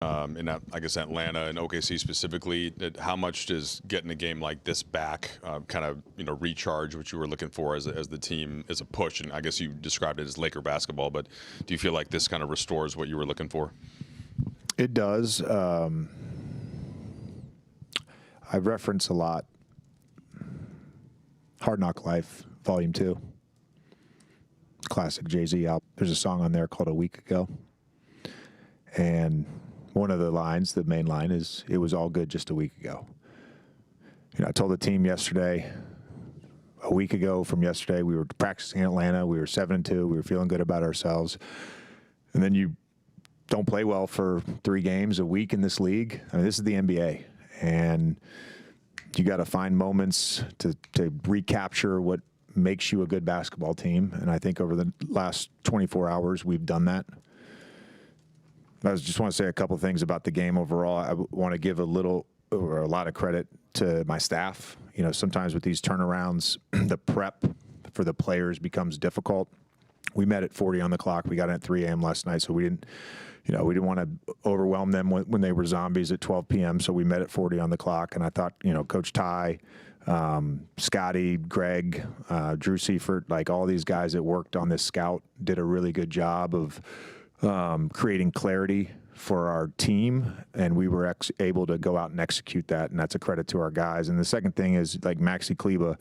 in, I guess, Atlanta and OKC specifically. How much does getting a game like this back kind of, recharge what you were looking for as the team, as a push? And I guess you described it as Laker basketball, but do you feel like this kind of restores what you were looking for? It does. I reference a lot Hard Knock Life, Volume 2. Classic Jay-Z album. There's a song on there called A Week Ago. And one of the lines, the main line, is, "It was all good just a week ago." I told the team yesterday, a week ago from yesterday, we were practicing in Atlanta. We were 7-2. We were feeling good about ourselves. And then you don't play well for 3 games a week in this league. I mean, this is the NBA. And you got to find moments to recapture what makes you a good basketball team. And I think over the last 24 hours, we've done that. I just want to say a couple things about the game overall. I want to give a lot of credit to my staff. Sometimes with these turnarounds, the prep for the players becomes difficult. We met at 40 on the clock. We got in at 3 a.m. last night, so we didn't want to overwhelm them when they were zombies at 12 p.m. So we met at 40 on the clock, and I thought, Coach Ty, Scotty, Greg, Drew Seifert, like all these guys that worked on this scout did a really good job of creating clarity for our team, and we were able to go out and execute that, and that's a credit to our guys. And the second thing is, like, Maxi Kleba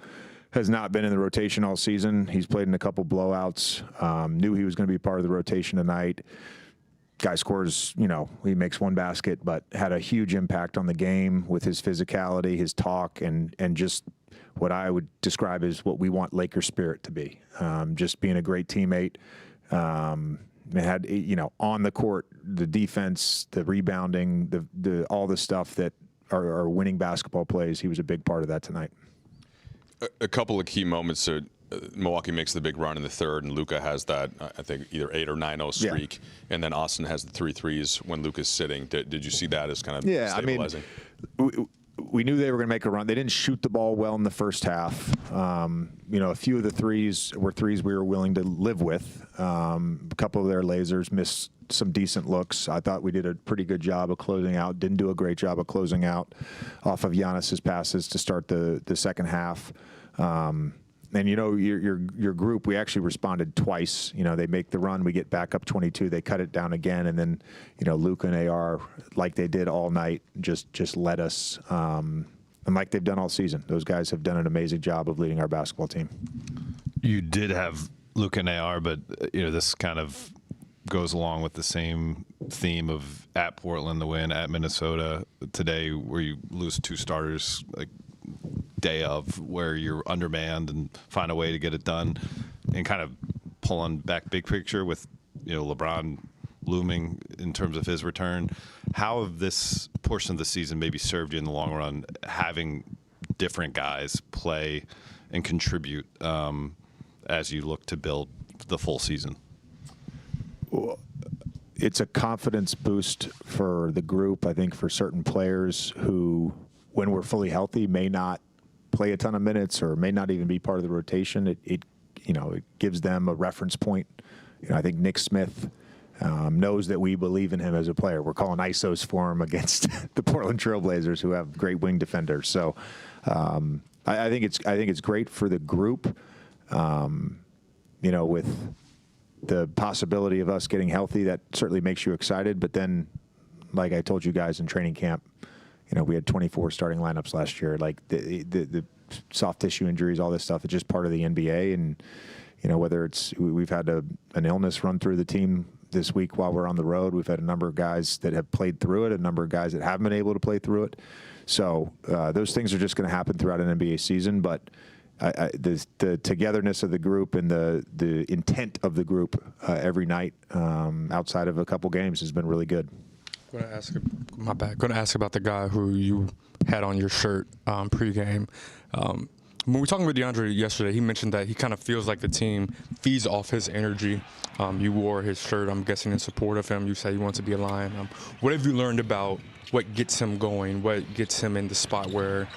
has not been in the rotation all season. He's played in a couple blowouts. Knew he was going to be part of the rotation tonight. Guy scores, he makes 1 basket, but had a huge impact on the game with his physicality, his talk, and just what I would describe as what we want Laker spirit to be. Just being a great teammate. Had, on the court, the defense, the rebounding, all the stuff that are winning basketball plays. He was a big part of that tonight. A couple of key moments. So Milwaukee makes the big run in the third, and Luka has that, I think, either 8 or 9-0 streak. Yeah. And then Austin has the 3 threes when Luka's sitting. Did you see that as kind of stabilizing? I mean, we knew they were going to make a run. They didn't shoot the ball well in the first half. A few of the threes were threes we were willing to live with. A couple of their lasers missed some decent looks. I thought we did a pretty good job of closing out. Didn't do a great job of closing out off of Giannis's passes to start the second half. And your group, we actually responded twice. They make the run, we get back up 22, they cut it down again, and then Luka and AR, like they did all night, just let us, and like they've done all season. Those guys have done an amazing job of leading our basketball team. You did have Luka and AR, but this kind of goes along with the same theme of at Portland the win, at Minnesota today, where you lose 2 starters, like day of, where you're undermanned and find a way to get it done, and kind of pulling back big picture with LeBron looming in terms of his return. How have this portion of the season maybe served you in the long run, having different guys play and contribute as you look to build the full season? Well, it's a confidence boost for the group. I think for certain players who, when we're fully healthy, may not play a ton of minutes or may not even be part of the rotation. It gives them a reference point. I think Nick Smith knows that we believe in him as a player. We're calling ISOs for him against the Portland Trailblazers, who have great wing defenders. So I think it's great for the group. With the possibility of us getting healthy, that certainly makes you excited. But then, like I told you guys in training camp, we had 24 starting lineups last year. Like the soft tissue injuries, all this stuff, it's just part of the NBA. And, whether it's, we've had an illness run through the team this week while we're on the road. We've had a number of guys that have played through it, a number of guys that haven't been able to play through it. So those things are just going to happen throughout an NBA season. But the togetherness of the group and the intent of the group every night outside of a couple games has been really good. Going to ask about the guy who you had on your shirt pregame. When we were talking with DeAndre yesterday, he mentioned that he kind of feels like the team feeds off his energy. You wore his shirt, I'm guessing, in support of him. You said you want to be a Lion. What have you learned about what gets him going, what gets him in the spot where,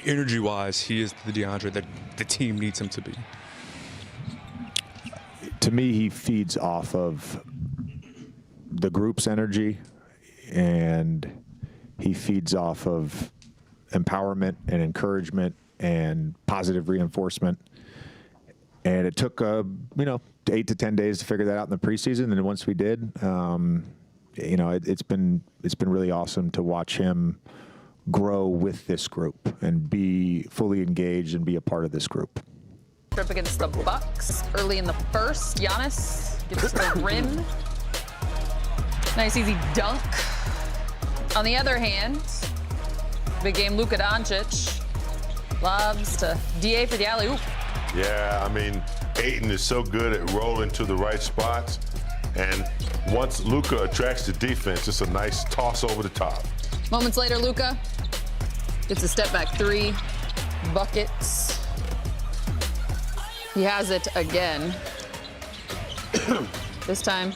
energy-wise, he is the DeAndre that the team needs him to be? To me, he feeds off of the group's energy. and he feeds off of empowerment and encouragement and positive reinforcement. And it took, 8 to 10 days to figure that out in the preseason. And then once we did, it's been really awesome to watch him grow with this group and be fully engaged and be a part of this group. Trip against the Bucks early in the first. Giannis gets the rim. Nice easy dunk. On the other hand, big game Luka Doncic lobs to DA for the alley-oop. Yeah, I mean, Ayton is so good at rolling to the right spots. And once Luka attracts the defense, it's a nice toss over the top. Moments later, Luka gets a step-back three. Buckets. He has it again. This time,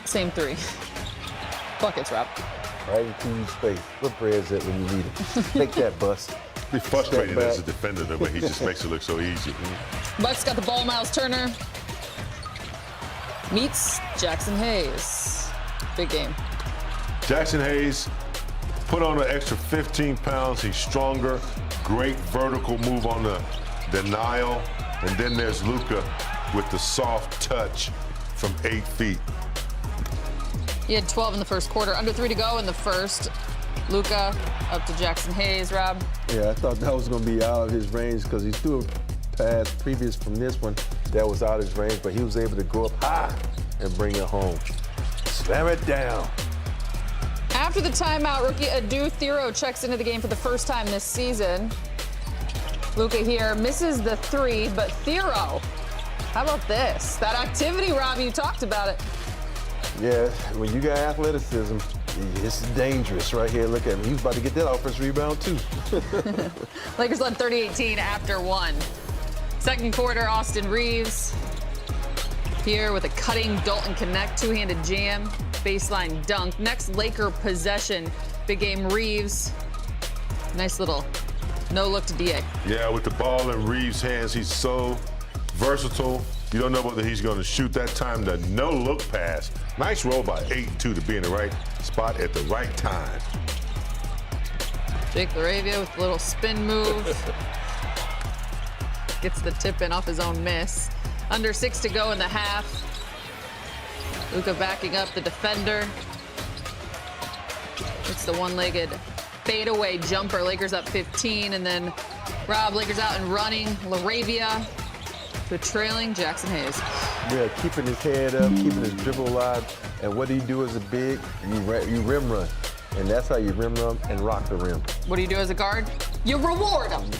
same three. Buckets, Rob. Right into your space. What bread's it when you need it? Take that, Bus. Be frustrated as a defender the way he just makes it look so easy. Bucks got the ball. Miles Turner meets Jackson Hayes. Big game. Jackson Hayes put on an extra 15 pounds. He's stronger. Great vertical move on the denial. And then there's Luka with the soft touch from 8 feet. He had 12 in the first quarter. Under 3 to go in the first. Luka up to Jackson Hayes. Rob? Yeah, I thought that was going to be out of his range because he threw a pass previous from this one that was out of his range, but he was able to go up high and bring it home. Slam it down. After the timeout, rookie Adu Thero checks into the game for the first time this season. Luka here misses the three, but Thero, how about this? That activity, Rob, you talked about it. Yeah, when you got athleticism, it's dangerous right here. Look at him. He's about to get that offense rebound, too. Lakers led 30-18 after one. Second quarter, Austin Reeves here with a cutting Dalton Connect, two-handed jam, baseline dunk. Next Laker possession, big game Reeves. Nice little no look to DA. Yeah, with the ball in Reeves' hands, he's so versatile. You don't know whether he's going to shoot that time. The no-look pass. Nice roll by Ayton, too, to be in the right spot at the right time. Jake LaRavia with a little spin move. Gets the tip in off his own miss. Under 6 to go in the half. Luka backing up the defender. It's the one-legged fadeaway jumper. Lakers up 15, and then Rob, Lakers out and running. LaRavia to trailing Jackson Hayes. Yeah, keeping his head up, keeping his dribble alive, and what do you do as a big? You rim run, and that's how you rim run and rock the rim. What do you do as a guard? You reward him.